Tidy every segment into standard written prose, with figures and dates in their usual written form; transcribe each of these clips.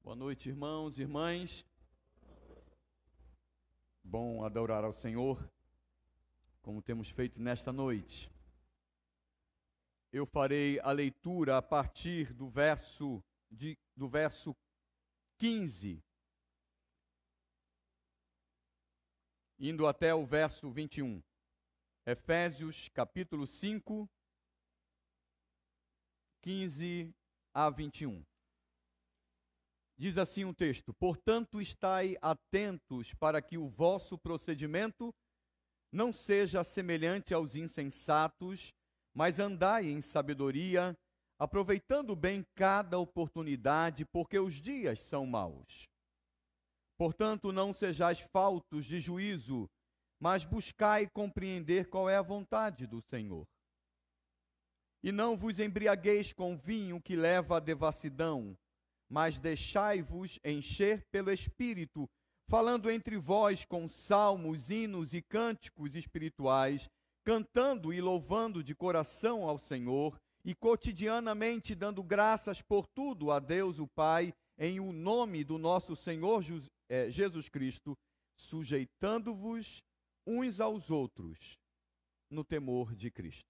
Boa noite, irmãos e irmãs. Bom adorar ao Senhor, como temos feito nesta noite. Eu farei a leitura a partir do verso 15, indo até o verso 21. Efésios, capítulo 5, 15 a 21. Diz assim o texto: portanto, estai atentos para que o vosso procedimento não seja semelhante aos insensatos, mas andai em sabedoria, aproveitando bem cada oportunidade, porque os dias são maus. Portanto, não sejais faltos de juízo, mas buscai compreender qual é a vontade do Senhor. E não vos embriagueis com vinho que leva à devassidão, mas deixai-vos encher pelo Espírito, falando entre vós com salmos, hinos e cânticos espirituais, cantando e louvando de coração ao Senhor, e cotidianamente dando graças por tudo a Deus o Pai, em o nome do nosso Senhor Jesus Cristo, sujeitando-vos uns aos outros no temor de Cristo.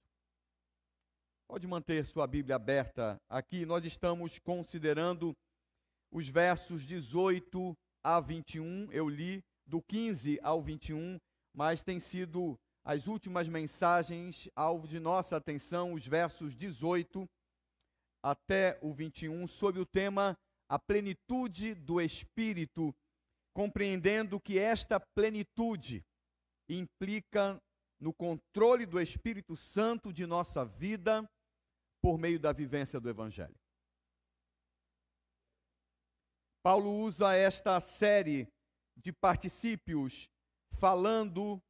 Pode manter sua Bíblia aberta aqui. Nós estamos considerando os versos 18 a 21, eu li do 15 ao 21, mas tem sido as últimas mensagens alvo de nossa atenção, os versos 18 até o 21, sob o tema A Plenitude do Espírito, compreendendo que esta plenitude implica no controle do Espírito Santo de nossa vida por meio da vivência do Evangelho. Paulo usa esta série de particípios falando,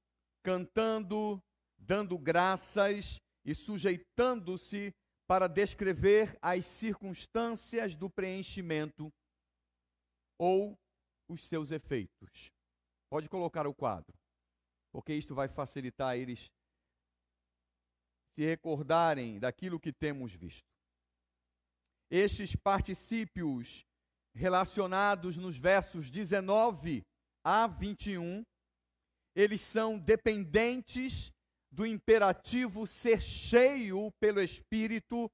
cantando, dando graças e sujeitando-se para descrever as circunstâncias do preenchimento ou os seus efeitos. Pode colocar o quadro, porque isto vai facilitar eles se recordarem daquilo que temos visto. Estes particípios relacionados nos versos 19 a 21, eles são dependentes do imperativo ser cheio pelo Espírito,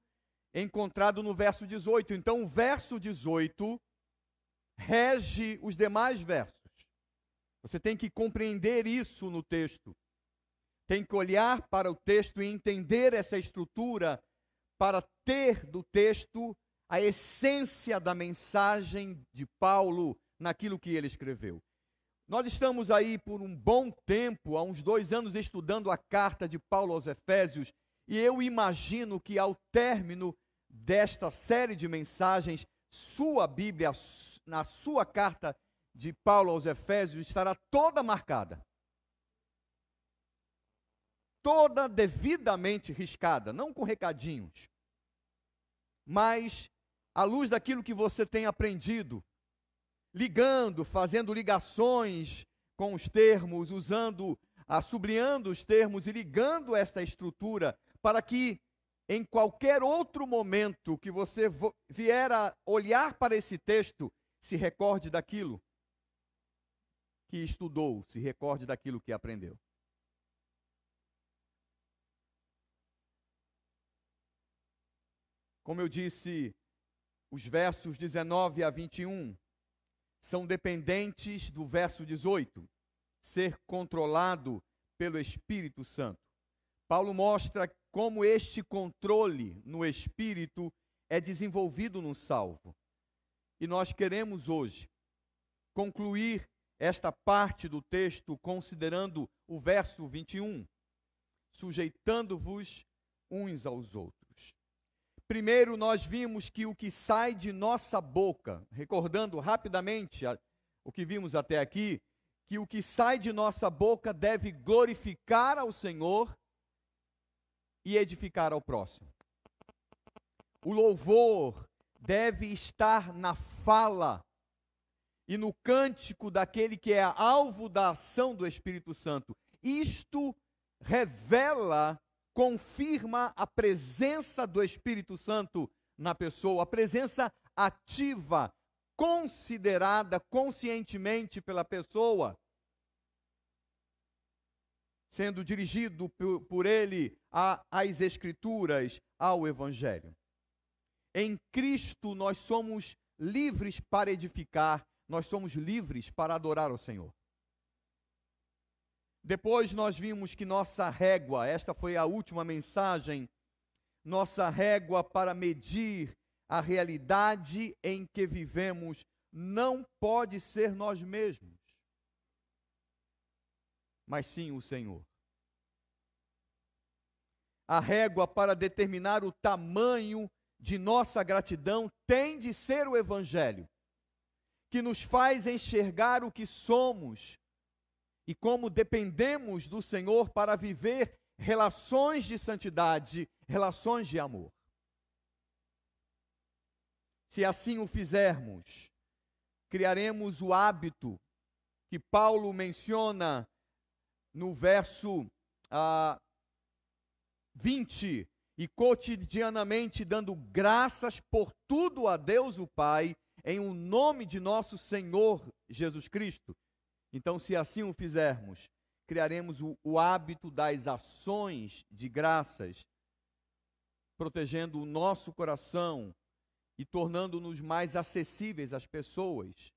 encontrado no verso 18. Então, o verso 18 rege os demais versos. Você tem que compreender isso no texto. Tem que olhar para o texto e entender essa estrutura para ter do texto a essência da mensagem de Paulo naquilo que ele escreveu. Nós estamos aí por um bom tempo, há uns 2 anos, estudando a carta de Paulo aos Efésios, e eu imagino que ao término desta série de mensagens, sua Bíblia, na sua carta de Paulo aos Efésios, estará toda marcada. Toda devidamente riscada, não com recadinhos, mas à luz daquilo que você tem aprendido, ligando, fazendo ligações com os termos, sublinhando os termos e ligando esta estrutura, para que em qualquer outro momento que você vier a olhar para esse texto, se recorde daquilo que estudou, se recorde daquilo que aprendeu. Como eu disse, os versos 19 a 21 são dependentes do verso 18, ser controlado pelo Espírito Santo. Paulo mostra como este controle no Espírito é desenvolvido no salvo. E nós queremos hoje concluir esta parte do texto considerando o verso 21, sujeitando-vos uns aos outros. Primeiro, nós vimos que o que sai de nossa boca, recordando rapidamente o que vimos até aqui, que o que sai de nossa boca deve glorificar ao Senhor e edificar ao próximo. O louvor deve estar na fala e no cântico daquele que é alvo da ação do Espírito Santo. Isto revela, confirma a presença do Espírito Santo na pessoa, a presença ativa, considerada conscientemente pela pessoa, sendo dirigido por ele às Escrituras, ao Evangelho. Em Cristo nós somos livres para edificar, nós somos livres para adorar o Senhor. Depois nós vimos que nossa régua, esta foi a última mensagem, nossa régua para medir a realidade em que vivemos não pode ser nós mesmos, mas sim o Senhor. A régua para determinar o tamanho de nossa gratidão tem de ser o Evangelho, que nos faz enxergar o que somos e como dependemos do Senhor para viver relações de santidade, relações de amor. Se assim o fizermos, criaremos o hábito que Paulo menciona no verso 20, e cotidianamente dando graças por tudo a Deus o Pai, em o nome de nosso Senhor Jesus Cristo. Então, se assim o fizermos, criaremos o hábito das ações de graças, protegendo o nosso coração e tornando-nos mais acessíveis às pessoas,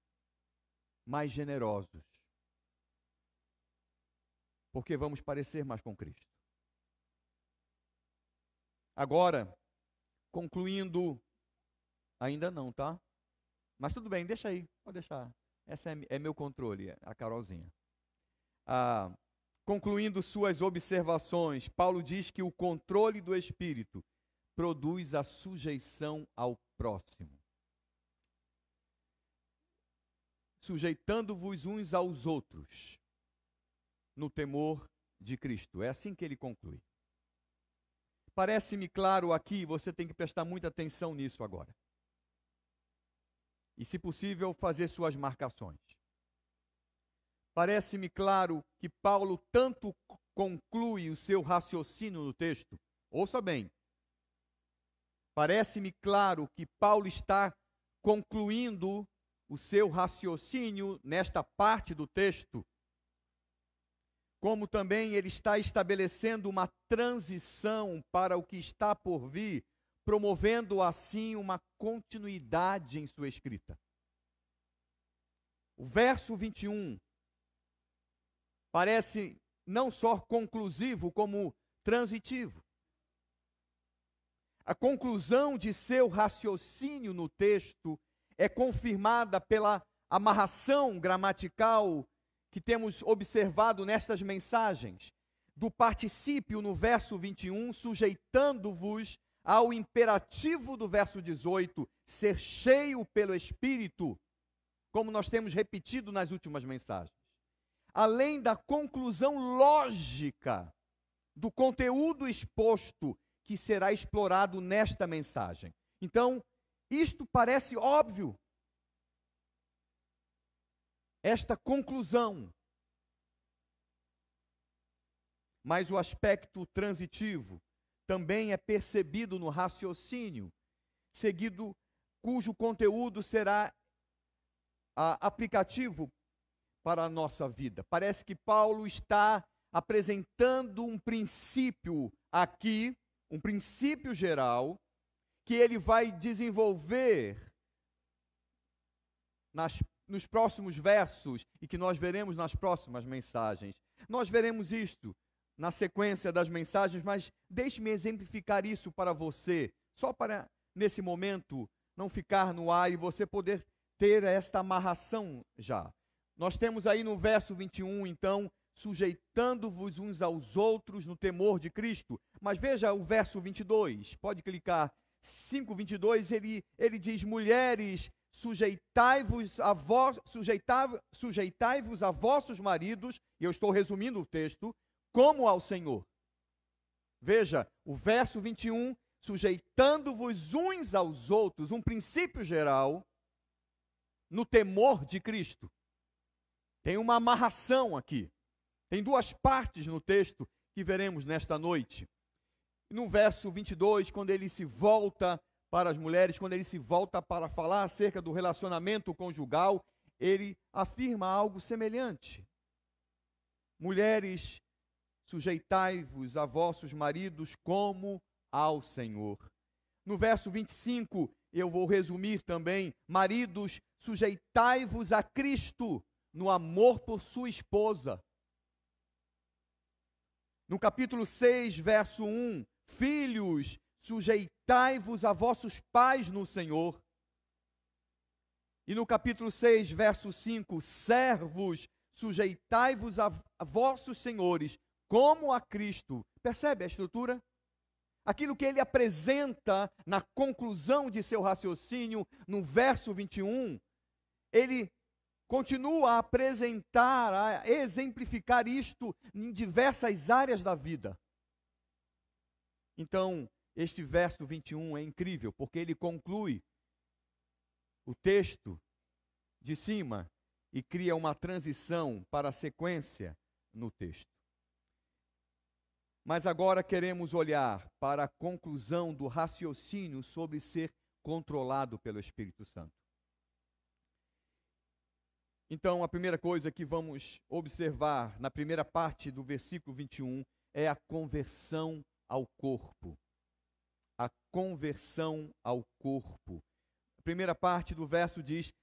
mais generosos. Porque vamos parecer mais com Cristo. Agora, concluindo, ainda não, tá? Mas tudo bem, deixa aí, pode deixar. Essa é meu controle, a Carolzinha. Concluindo suas observações, Paulo diz que o controle do Espírito produz a sujeição ao próximo. Sujeitando-vos uns aos outros, no temor de Cristo. É assim que ele conclui. Parece-me claro aqui, você tem que prestar muita atenção nisso agora. E, se possível, fazer suas marcações. Parece-me claro que Paulo tanto conclui o seu raciocínio no texto. Ouça bem. Parece-me claro que Paulo está concluindo o seu raciocínio nesta parte do texto, como também ele está estabelecendo uma transição para o que está por vir, promovendo assim uma continuidade em sua escrita. O verso 21 parece não só conclusivo, como transitivo. A conclusão de seu raciocínio no texto é confirmada pela amarração gramatical que temos observado nestas mensagens, do particípio no verso 21, sujeitando-vos ao imperativo do verso 18, ser cheio pelo Espírito, como nós temos repetido nas últimas mensagens. Além da conclusão lógica do conteúdo exposto que será explorado nesta mensagem. Então, isto parece óbvio. Esta conclusão. Mas o aspecto transitivo também é percebido no raciocínio, seguido, cujo conteúdo será aplicativo para a nossa vida. Parece que Paulo está apresentando um princípio aqui, um princípio geral, que ele vai desenvolver nos próximos versos e que nós veremos nas próximas mensagens. Nós veremos isto na sequência das mensagens, mas deixe-me exemplificar isso para você, só para, nesse momento, não ficar no ar e você poder ter esta amarração já. Nós temos aí no verso 21, então, sujeitando-vos uns aos outros no temor de Cristo. Mas veja o verso 22, pode clicar, 5:22, ele diz, mulheres, sujeitai-vos a vossos maridos, e eu estou resumindo o texto, como ao Senhor. Veja, o verso 21, sujeitando-vos uns aos outros, um princípio geral, no temor de Cristo. Tem uma amarração aqui. Tem duas partes no texto que veremos nesta noite. No verso 22, quando ele se volta para as mulheres, quando ele se volta para falar acerca do relacionamento conjugal, ele afirma algo semelhante. Mulheres, sujeitai-vos a vossos maridos como ao Senhor. No verso 25, eu vou resumir também: maridos, sujeitai-vos a Cristo no amor por sua esposa. No capítulo 6, verso 1, filhos, sujeitai-vos a vossos pais no Senhor. E no capítulo 6, verso 5, servos, sujeitai-vos a vossos senhores, como a Cristo. Percebe a estrutura? Aquilo que ele apresenta na conclusão de seu raciocínio, no verso 21, ele continua a apresentar, a exemplificar isto em diversas áreas da vida. Então, este verso 21 é incrível, porque ele conclui o texto de cima e cria uma transição para a sequência no texto. Mas agora queremos olhar para a conclusão do raciocínio sobre ser controlado pelo Espírito Santo. Então, a primeira coisa que vamos observar na primeira parte do versículo 21 é a conversão ao corpo. A conversão ao corpo. A primeira parte do verso diz: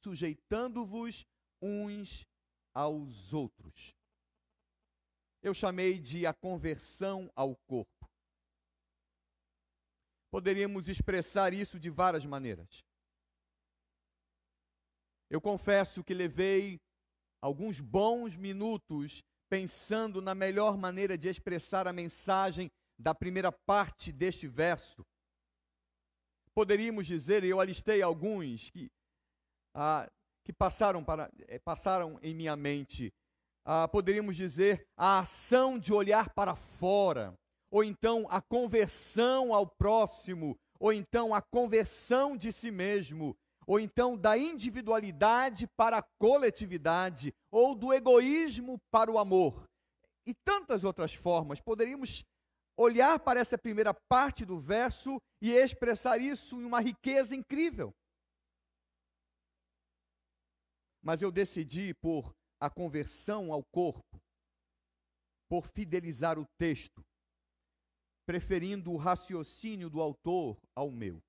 sujeitando-vos uns aos outros. Eu chamei de a conversão ao corpo. Poderíamos expressar isso de várias maneiras. Eu confesso que levei alguns bons minutos pensando na melhor maneira de expressar a mensagem da primeira parte deste verso. Poderíamos dizer, e eu alistei alguns que passaram em minha mente. Poderíamos dizer a ação de olhar para fora, ou então a conversão ao próximo, ou então a conversão de si mesmo, ou então da individualidade para a coletividade, ou do egoísmo para o amor. E tantas outras formas. Poderíamos olhar para essa primeira parte do verso e expressar isso em uma riqueza incrível. Mas eu decidi por a conversão ao corpo, por fidelizar o texto, preferindo o raciocínio do autor ao meu.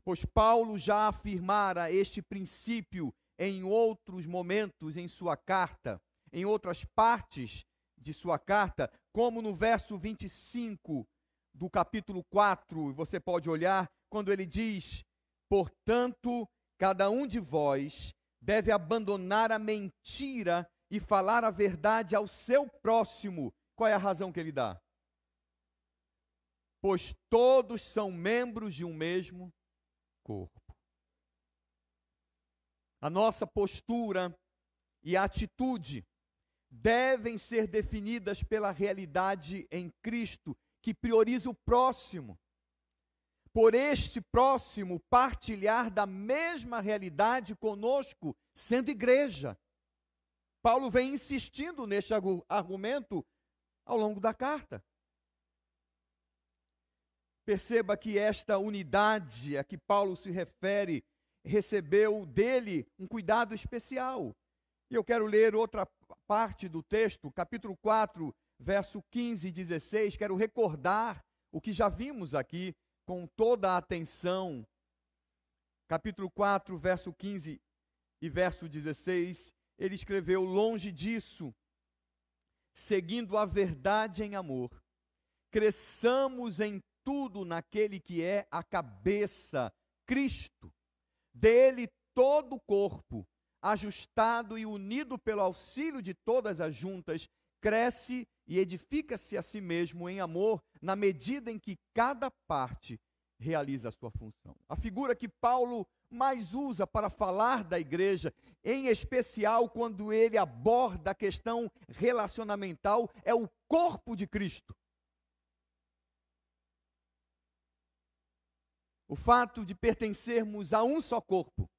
Pois Paulo já afirmara este princípio em outros momentos em sua carta, em outras partes de sua carta, como no verso 25 do capítulo 4, você pode olhar, quando ele diz: portanto, cada um de vós deve abandonar a mentira e falar a verdade ao seu próximo. Qual é a razão que ele dá? Pois todos são membros de um mesmo corpo. A nossa postura e a atitude devem ser definidas pela realidade em Cristo, que prioriza o próximo. Por este próximo partilhar da mesma realidade conosco, sendo igreja. Paulo vem insistindo neste argumento ao longo da carta. Perceba que esta unidade a que Paulo se refere recebeu dele um cuidado especial. E eu quero ler outra parte do texto, capítulo 4, verso 15 e 16. Quero recordar o que já vimos aqui com toda a atenção. Capítulo 4, verso 15 e verso 16. Ele escreveu: longe disso, seguindo a verdade em amor, cresçamos em tudo naquele que é a cabeça, Cristo. Dele todo o corpo, ajustado e unido pelo auxílio de todas as juntas, cresce e edifica-se a si mesmo em amor, na medida em que cada parte realiza a sua função. A figura que Paulo mais usa para falar da igreja, em especial quando ele aborda a questão relacionamental, é o corpo de Cristo. O fato de pertencermos a um só corpo,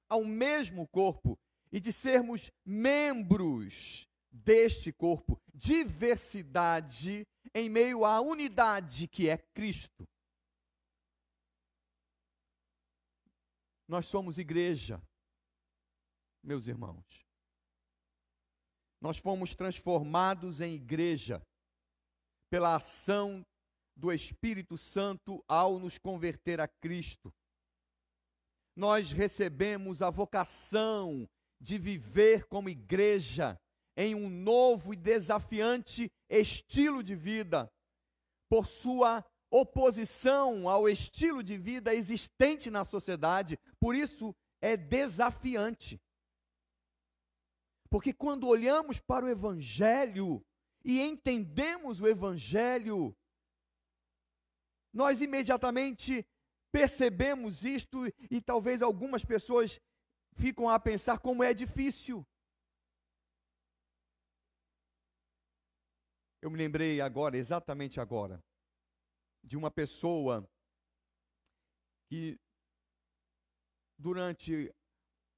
ao mesmo corpo, e de sermos membros deste corpo, diversidade em meio à unidade que é Cristo. Nós somos igreja, meus irmãos. Nós fomos transformados em igreja pela ação do Espírito Santo ao nos converter a Cristo. Nós recebemos a vocação de viver como igreja em um novo e desafiante estilo de vida, por sua oposição ao estilo de vida existente na sociedade. Por isso é desafiante. Porque quando olhamos para o Evangelho e entendemos o Evangelho, nós imediatamente percebemos isto e talvez algumas pessoas ficam a pensar como é difícil. Eu me lembrei agora, exatamente agora, de uma pessoa que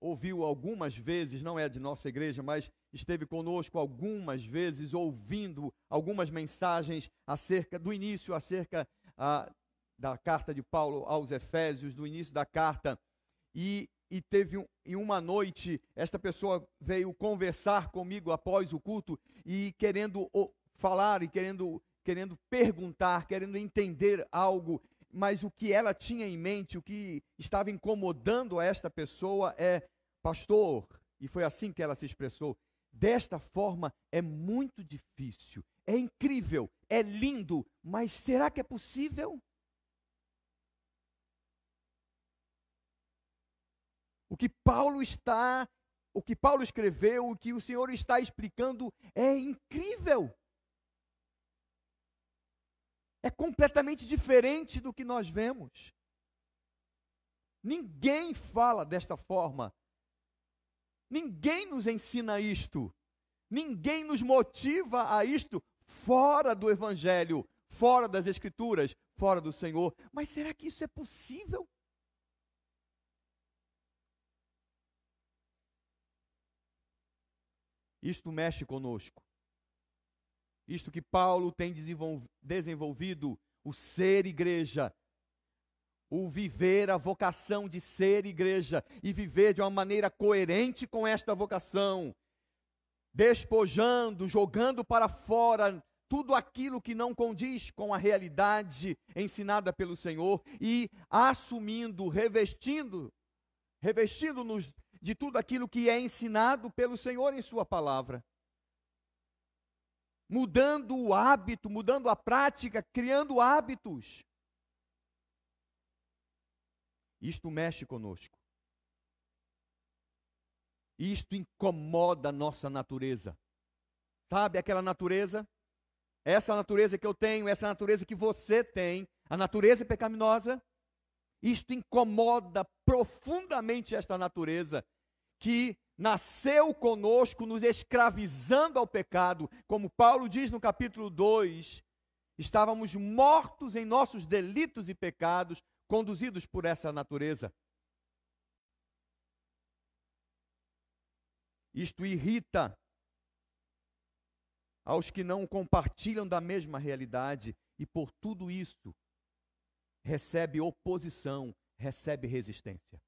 ouviu algumas vezes, não é de nossa igreja, mas esteve conosco algumas vezes, ouvindo algumas mensagens acerca do início, acerca da carta de Paulo aos Efésios, do início da carta, e em uma noite, esta pessoa veio conversar comigo após o culto, e querendo falar, e querendo perguntar, querendo entender algo, mas o que ela tinha em mente, o que estava incomodando a esta pessoa é: pastor, e foi assim que ela se expressou, desta forma é muito difícil, é incrível, é lindo, mas será que é possível? O que Paulo escreveu, o que o Senhor está explicando é incrível. É completamente diferente do que nós vemos. Ninguém fala desta forma. Ninguém nos ensina isto. Ninguém nos motiva a isto fora do Evangelho, fora das Escrituras, fora do Senhor. Mas será que isso é possível? Isto mexe conosco. Isto que Paulo tem desenvolvido, o ser igreja, o viver a vocação de ser igreja e viver de uma maneira coerente com esta vocação, despojando, jogando para fora tudo aquilo que não condiz com a realidade ensinada pelo Senhor e assumindo, revestindo-nos de tudo aquilo que é ensinado pelo Senhor em sua palavra. Mudando o hábito, mudando a prática, criando hábitos. Isto mexe conosco. Isto incomoda a nossa natureza. Sabe aquela natureza? Essa natureza que eu tenho, essa natureza que você tem, a natureza pecaminosa. Isto incomoda profundamente esta natureza que nasceu conosco, nos escravizando ao pecado. Como Paulo diz no capítulo 2, estávamos mortos em nossos delitos e pecados, conduzidos por essa natureza. Isto irrita aos que não compartilham da mesma realidade e por tudo isso recebe oposição, recebe resistência.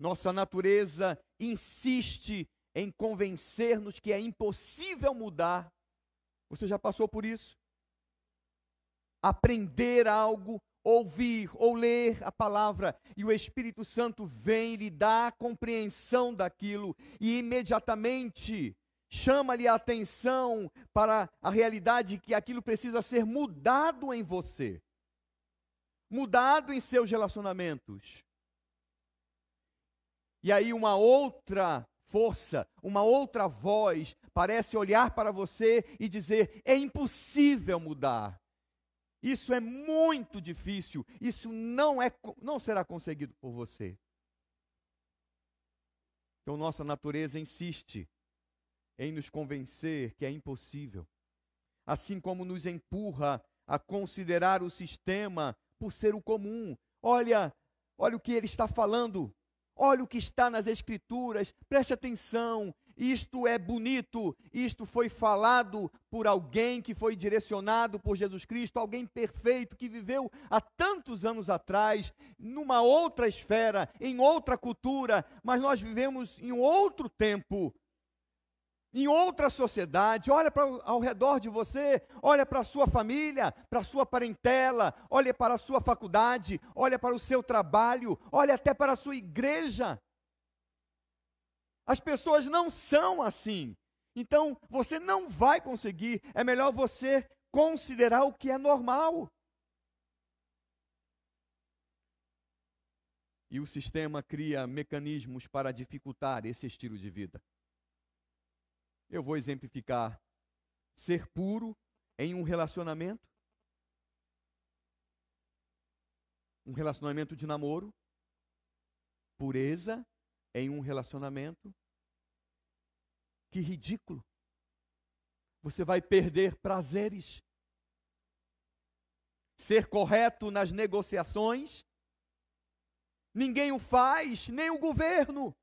Nossa natureza insiste em convencer-nos que é impossível mudar. Você já passou por isso? Aprender algo, ouvir ou ler a palavra, e o Espírito Santo vem e lhe dá a compreensão daquilo, e imediatamente chama-lhe a atenção para a realidade que aquilo precisa ser mudado em você, mudado em seus relacionamentos. E aí uma outra força, uma outra voz parece olhar para você e dizer: é impossível mudar. Isso é muito difícil, isso não será conseguido por você. Então nossa natureza insiste em nos convencer que é impossível, assim como nos empurra a considerar o sistema por ser o comum. Olha o que ele está falando, olha o que está nas Escrituras, preste atenção, isto é bonito, isto foi falado por alguém que foi direcionado por Jesus Cristo, alguém perfeito que viveu há tantos anos atrás, numa outra esfera, em outra cultura, mas nós vivemos em outro tempo, em outra sociedade. Olha ao redor de você, olha para a sua família, para a sua parentela, olha para a sua faculdade, olha para o seu trabalho, olha até para a sua igreja. As pessoas não são assim. Então, você não vai conseguir. É melhor você considerar o que é normal. E o sistema cria mecanismos para dificultar esse estilo de vida. Eu vou exemplificar. Ser puro em um relacionamento de namoro. Pureza em um relacionamento. Que ridículo. Você vai perder prazeres. Ser correto nas negociações. Ninguém o faz, nem o governo.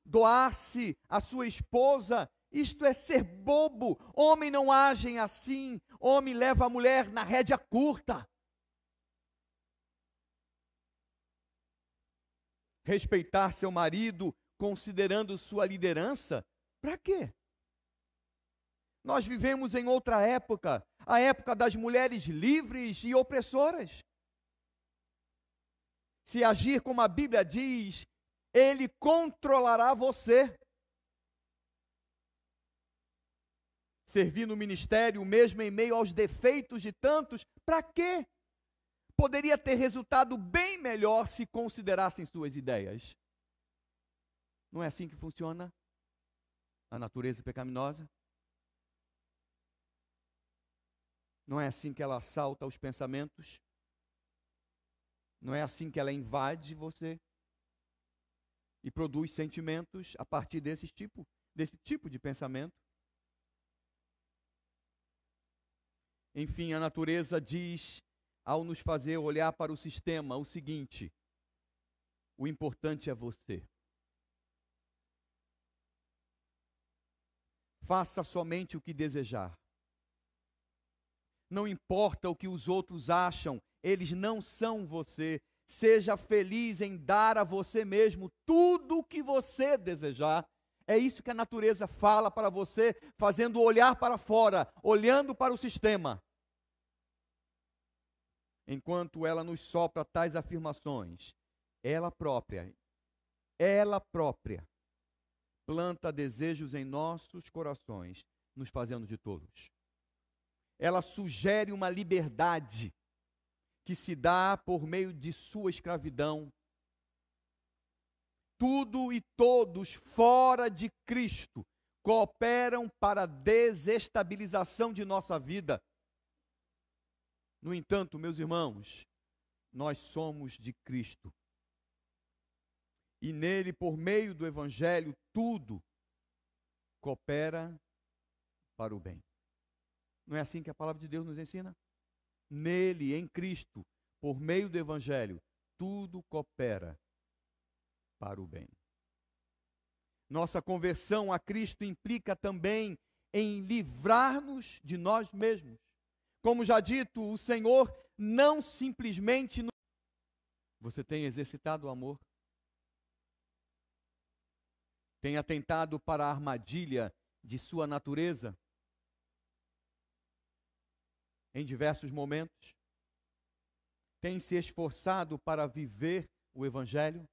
Doar-se à sua esposa, isto é ser bobo. Homem não agem assim. Homem leva a mulher na rédea curta. Respeitar seu marido, considerando sua liderança, para quê? Nós vivemos em outra época, a época das mulheres livres e opressoras. Se agir como a Bíblia diz, ele controlará você. Servir no ministério, mesmo em meio aos defeitos de tantos, para quê? Poderia ter resultado bem melhor se considerassem suas ideias. Não é assim que funciona a natureza pecaminosa? Não é assim que ela assalta os pensamentos? Não é assim que ela invade você e produz sentimentos a partir desse tipo de pensamento? Enfim, a natureza diz, ao nos fazer olhar para o sistema, o seguinte: o importante é você. Faça somente o que desejar. Não importa o que os outros acham, eles não são você. Seja feliz em dar a você mesmo tudo o que você desejar. É isso que a natureza fala para você, fazendo olhar para fora, olhando para o sistema. Enquanto ela nos sopra tais afirmações, ela própria, planta desejos em nossos corações, nos fazendo de tolos. Ela sugere uma liberdade que se dá por meio de sua escravidão. Tudo e todos fora de Cristo cooperam para a desestabilização de nossa vida. No entanto, meus irmãos, nós somos de Cristo. E nele, por meio do Evangelho, tudo coopera para o bem. Não é assim que a palavra de Deus nos ensina? Nele, em Cristo, por meio do Evangelho, tudo coopera para o bem. Nossa conversão a Cristo implica também em livrar-nos de nós mesmos. Como já dito, o Senhor não simplesmente... Você tem exercitado o amor? Tem atentado para a armadilha de sua natureza? Em diversos momentos? Tem se esforçado para viver o Evangelho?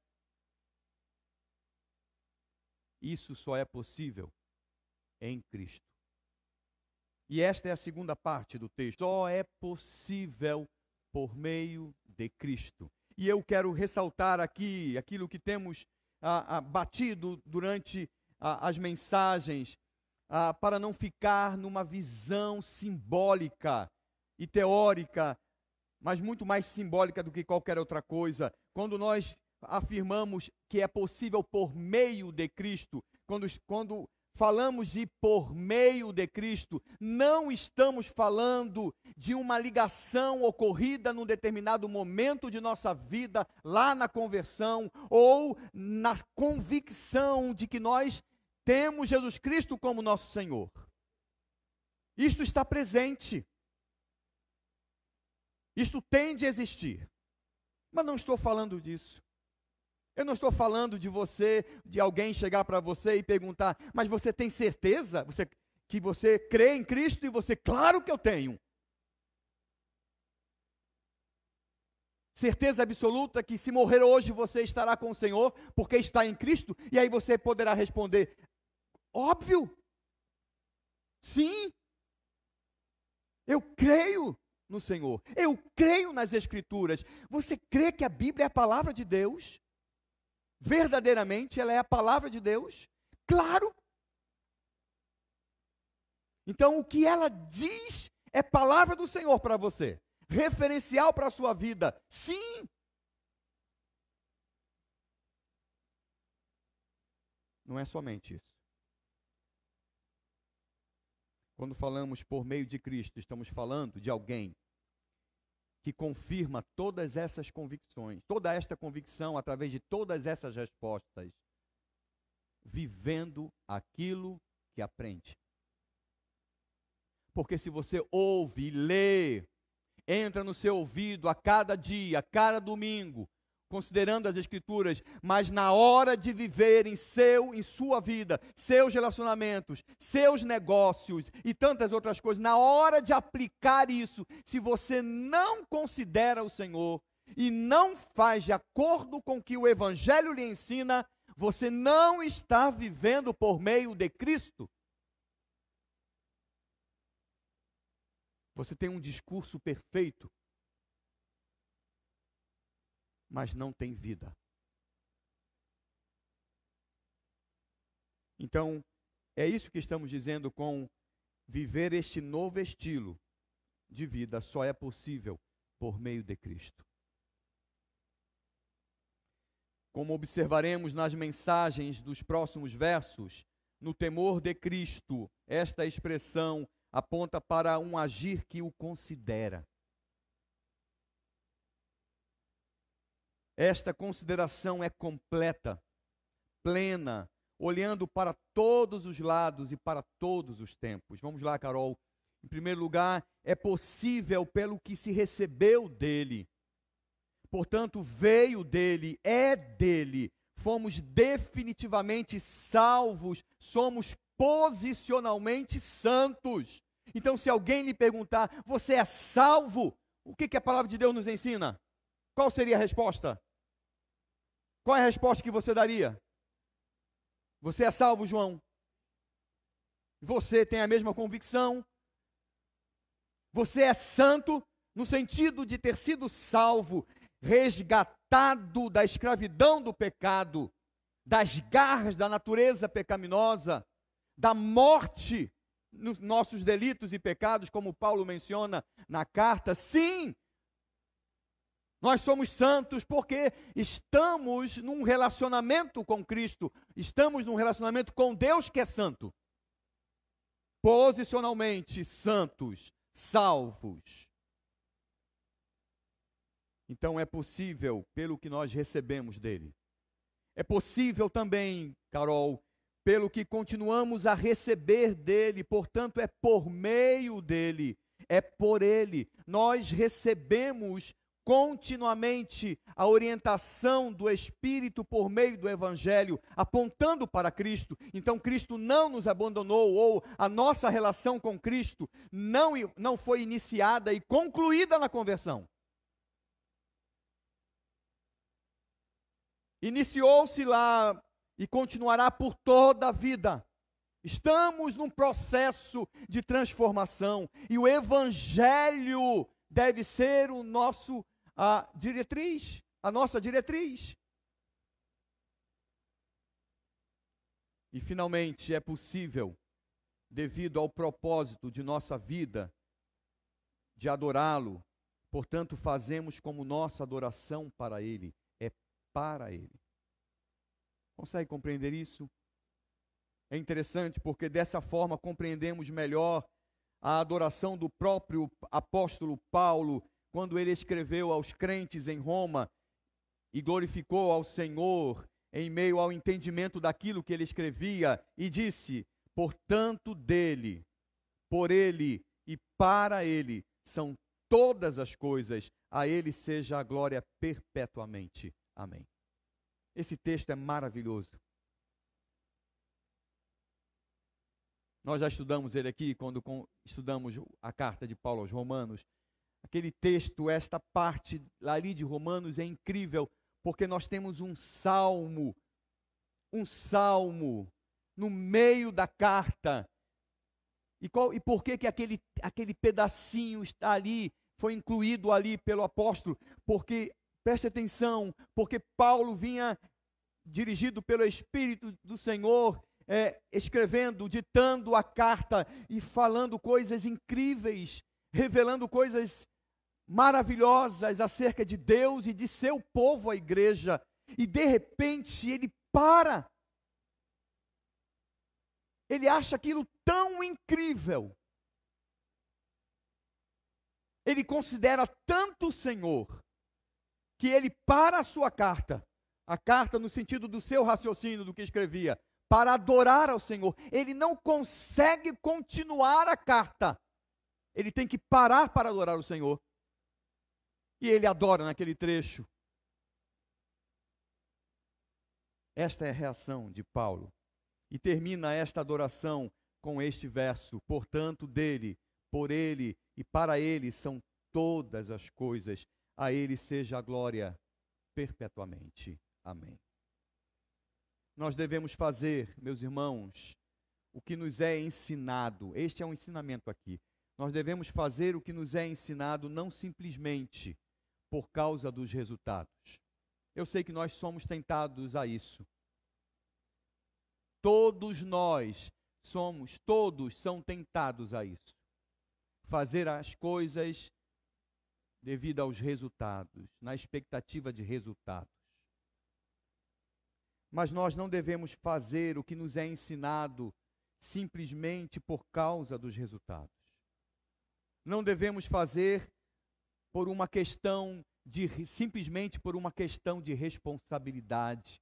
Isso só é possível em Cristo. E esta é a segunda parte do texto. Só é possível por meio de Cristo. E eu quero ressaltar aqui aquilo que temos batido durante as mensagens, para não ficar numa visão simbólica e teórica, mas muito mais simbólica do que qualquer outra coisa. Quando nós afirmamos que é possível por meio de Cristo, quando falamos de por meio de Cristo, não estamos falando de uma ligação ocorrida num determinado momento de nossa vida, lá na conversão, ou na convicção de que nós temos Jesus Cristo como nosso Senhor. Isto está presente. Isto tem de existir. Mas não estou falando disso. Eu não estou falando de você, de alguém chegar para você e perguntar, mas você tem certeza que você crê em Cristo? E você, claro que eu tenho. Certeza absoluta que se morrer hoje você estará com o Senhor, porque está em Cristo? E aí você poderá responder, óbvio. Sim. Eu creio no Senhor. Eu creio nas Escrituras. Você crê que a Bíblia é a palavra de Deus? Verdadeiramente ela é a palavra de Deus? Claro! Então o que ela diz é palavra do Senhor para você, referencial para a sua vida. Sim! Não é somente isso. Quando falamos por meio de Cristo, estamos falando de alguém que confirma todas essas convicções, toda esta convicção através de todas essas respostas, vivendo aquilo que aprende. Porque se você ouve, lê, entra no seu ouvido a cada dia, a cada domingo, considerando as Escrituras, mas na hora de viver em sua vida, seus relacionamentos, seus negócios e tantas outras coisas, na hora de aplicar isso, se você não considera o Senhor e não faz de acordo com o que o Evangelho lhe ensina, você não está vivendo por meio de Cristo. Você tem um discurso perfeito, mas não tem vida. Então, é isso que estamos dizendo com viver este novo estilo de vida só é possível por meio de Cristo. Como observaremos nas mensagens dos próximos versos, no temor de Cristo, esta expressão aponta para um agir que o considera. Esta consideração é completa, plena, olhando para todos os lados e para todos os tempos. Vamos lá, Carol. Em primeiro lugar, é possível pelo que se recebeu dele. Portanto, veio dele, é dele. Fomos definitivamente salvos, somos posicionalmente santos. Então, se alguém lhe perguntar, você é salvo? O que a palavra de Deus nos ensina? Qual seria a resposta? Qual é a resposta que você daria? Você é salvo, João? Você tem a mesma convicção? Você é santo no sentido de ter sido salvo, resgatado da escravidão do pecado, das garras da natureza pecaminosa, da morte nos nossos delitos e pecados, como Paulo menciona na carta. Sim! Nós somos santos porque estamos num relacionamento com Cristo, estamos num relacionamento com Deus que é santo. Posicionalmente santos, salvos. Então é possível pelo que nós recebemos dele. É possível também, Carol, pelo que continuamos a receber dele, portanto é por meio dele, é por ele. Nós recebemos continuamente a orientação do Espírito por meio do Evangelho, apontando para Cristo. Então Cristo não nos abandonou, ou a nossa relação com Cristo não foi iniciada e concluída na conversão. Iniciou-se lá e continuará por toda a vida. Estamos num processo de transformação e o Evangelho deve ser a nossa diretriz. E finalmente é possível, devido ao propósito de nossa vida, de adorá-lo, portanto fazemos como nossa adoração para Ele, é para Ele. Consegue compreender isso? É interessante porque dessa forma compreendemos melhor a adoração do próprio apóstolo Paulo, quando ele escreveu aos crentes em Roma e glorificou ao Senhor em meio ao entendimento daquilo que ele escrevia, e disse: portanto, dele, por ele e para ele são todas as coisas, a ele seja a glória perpetuamente. Amém. Esse texto é maravilhoso. Nós já estudamos ele aqui quando estudamos a carta de Paulo aos Romanos. Aquele texto, esta parte ali de Romanos é incrível, porque nós temos um salmo no meio da carta. E por que aquele pedacinho está ali, foi incluído ali pelo apóstolo? Porque, preste atenção, porque Paulo vinha dirigido pelo Espírito do Senhor, escrevendo, ditando a carta e falando coisas incríveis, revelando coisas maravilhosas acerca de Deus e de seu povo, a igreja. E de repente ele para. Ele acha aquilo tão incrível. Ele considera tanto o Senhor, que ele para a sua carta, a carta no sentido do seu raciocínio, do que escrevia, para adorar ao Senhor. Ele não consegue continuar a carta. Ele tem que parar para adorar o Senhor. E ele adora naquele trecho. Esta é a reação de Paulo. E termina esta adoração com este verso: portanto, dele, por ele e para ele são todas as coisas, a ele seja a glória perpetuamente. Amém. Nós devemos fazer, meus irmãos, o que nos é ensinado. Este é um ensinamento aqui. Nós devemos fazer o que nos é ensinado, não simplesmente por causa dos resultados. Eu sei que nós somos tentados a isso. Todos são tentados a isso. Fazer as coisas devido aos resultados, na expectativa de resultados. Mas nós não devemos fazer o que nos é ensinado simplesmente por causa dos resultados. Não devemos fazer simplesmente por uma questão de responsabilidade.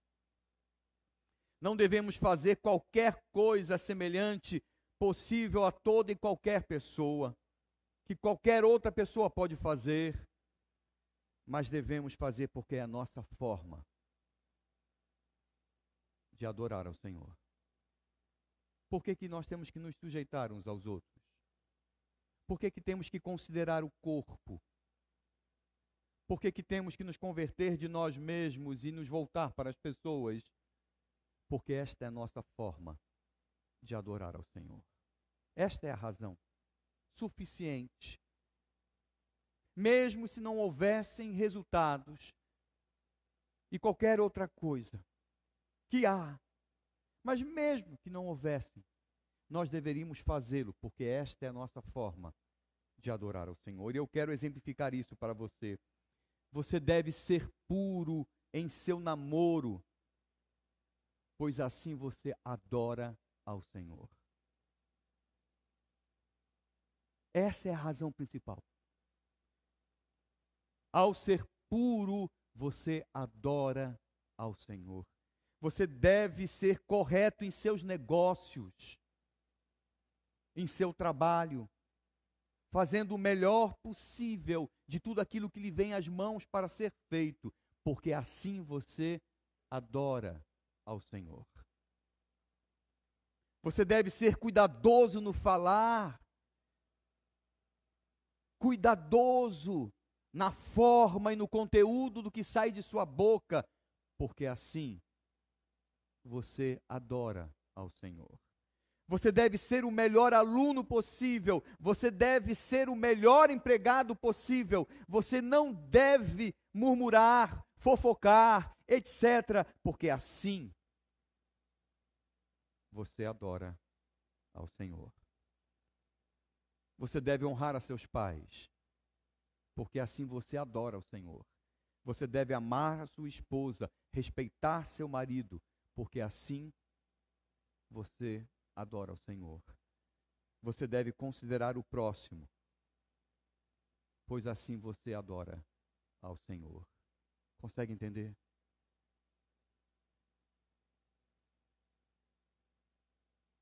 Não devemos fazer qualquer coisa semelhante possível a toda e qualquer pessoa, que qualquer outra pessoa pode fazer, mas devemos fazer porque é a nossa forma de adorar ao Senhor. Por que nós temos que nos sujeitar uns aos outros? Por que temos que considerar o corpo? Por que temos que nos converter de nós mesmos e nos voltar para as pessoas? Porque esta é a nossa forma de adorar ao Senhor. Esta é a razão suficiente. Mesmo se não houvessem resultados e qualquer outra coisa que há, mas mesmo que não houvessem, nós deveríamos fazê-lo, porque esta é a nossa forma de adorar ao Senhor. E eu quero exemplificar isso para você. Você deve ser puro em seu namoro, pois assim você adora ao Senhor. Essa é a razão principal. Ao ser puro, você adora ao Senhor. Você deve ser correto em seus negócios, em seu trabalho, fazendo o melhor possível de tudo aquilo que lhe vem às mãos para ser feito, porque assim você adora ao Senhor. Você deve ser cuidadoso no falar, cuidadoso na forma e no conteúdo do que sai de sua boca, porque assim você adora ao Senhor. Você deve ser o melhor aluno possível, você deve ser o melhor empregado possível, você não deve murmurar, fofocar, etc., porque assim você adora ao Senhor. Você deve honrar a seus pais, porque assim você adora ao Senhor. Você deve amar a sua esposa, respeitar seu marido, porque assim você adora ao Senhor. Você deve considerar o próximo, pois assim você adora ao Senhor. Consegue entender?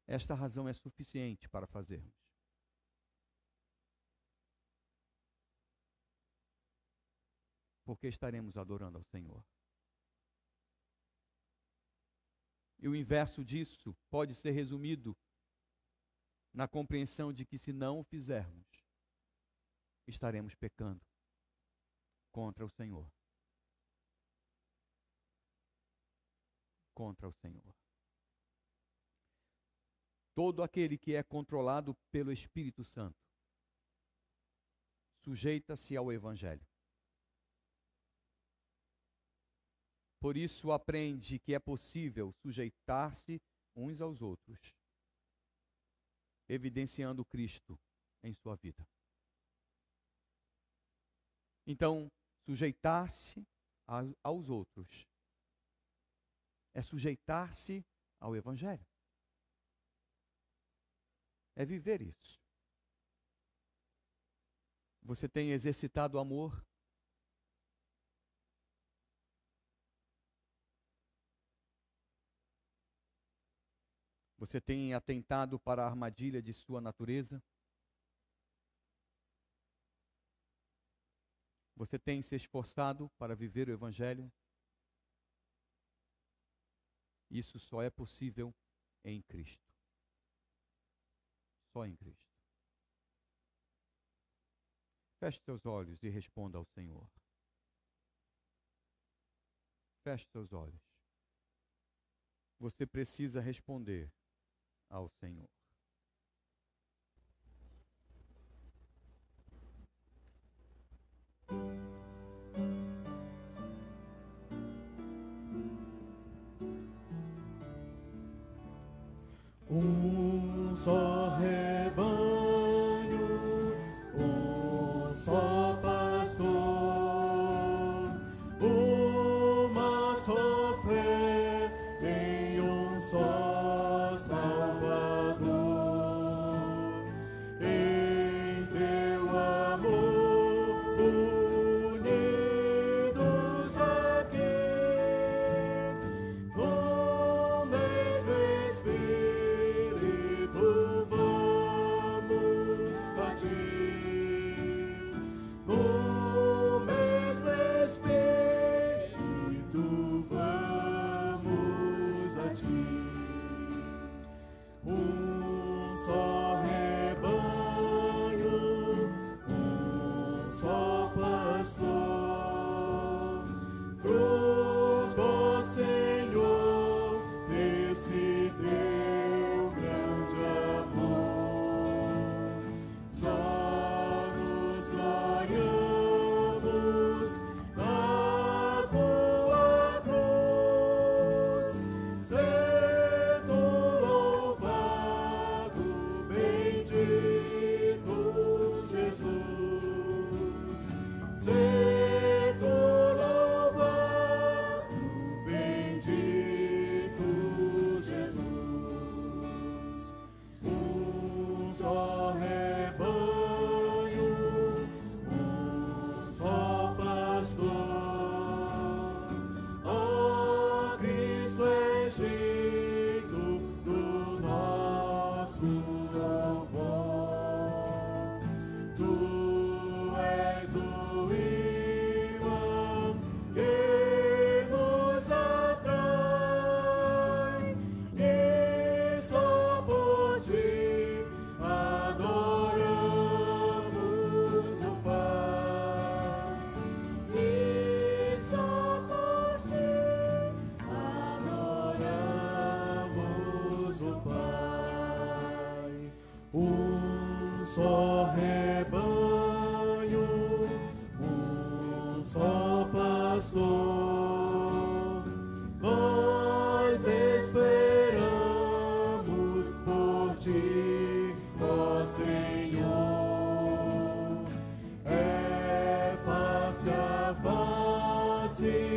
Esta razão é suficiente para fazermos. Porque estaremos adorando ao Senhor. E o inverso disso pode ser resumido na compreensão de que, se não o fizermos, estaremos pecando contra o Senhor. Contra o Senhor. Todo aquele que é controlado pelo Espírito Santo sujeita-se ao Evangelho. Por isso aprende que é possível sujeitar-se uns aos outros, evidenciando Cristo em sua vida. Então, sujeitar-se aos outros é sujeitar-se ao Evangelho. É viver isso. Você tem exercitado o amor? Você tem atentado para a armadilha de sua natureza? Você tem se esforçado para viver o Evangelho? Isso só é possível em Cristo. Só em Cristo. Feche seus olhos e responda ao Senhor. Feche seus olhos. Você precisa responder ao Senhor. Um só rebanho, um só pastor, uma só fé em um só Salvador. Em teu amor unidos aqui, no mesmo Espírito vamos a ti. No mesmo Espírito vamos a ti. Um só rebanho, um só pastor, fruto, Senhor, desse teu grande amor. Só nos gloriamos na tua cruz, sendo louvado, bendito Jesus. Sendo louvado, bendito Jesus. Um só rebanho, um só pastor. Ó Cristo, és digno do nosso louvor. Tu és o imã que nos atrai, e só por ti adoramos o Pai. E só por ti adoramos o Pai. Um só rebanho, um só pastor, nós esperamos por ti, ó Senhor. É face a face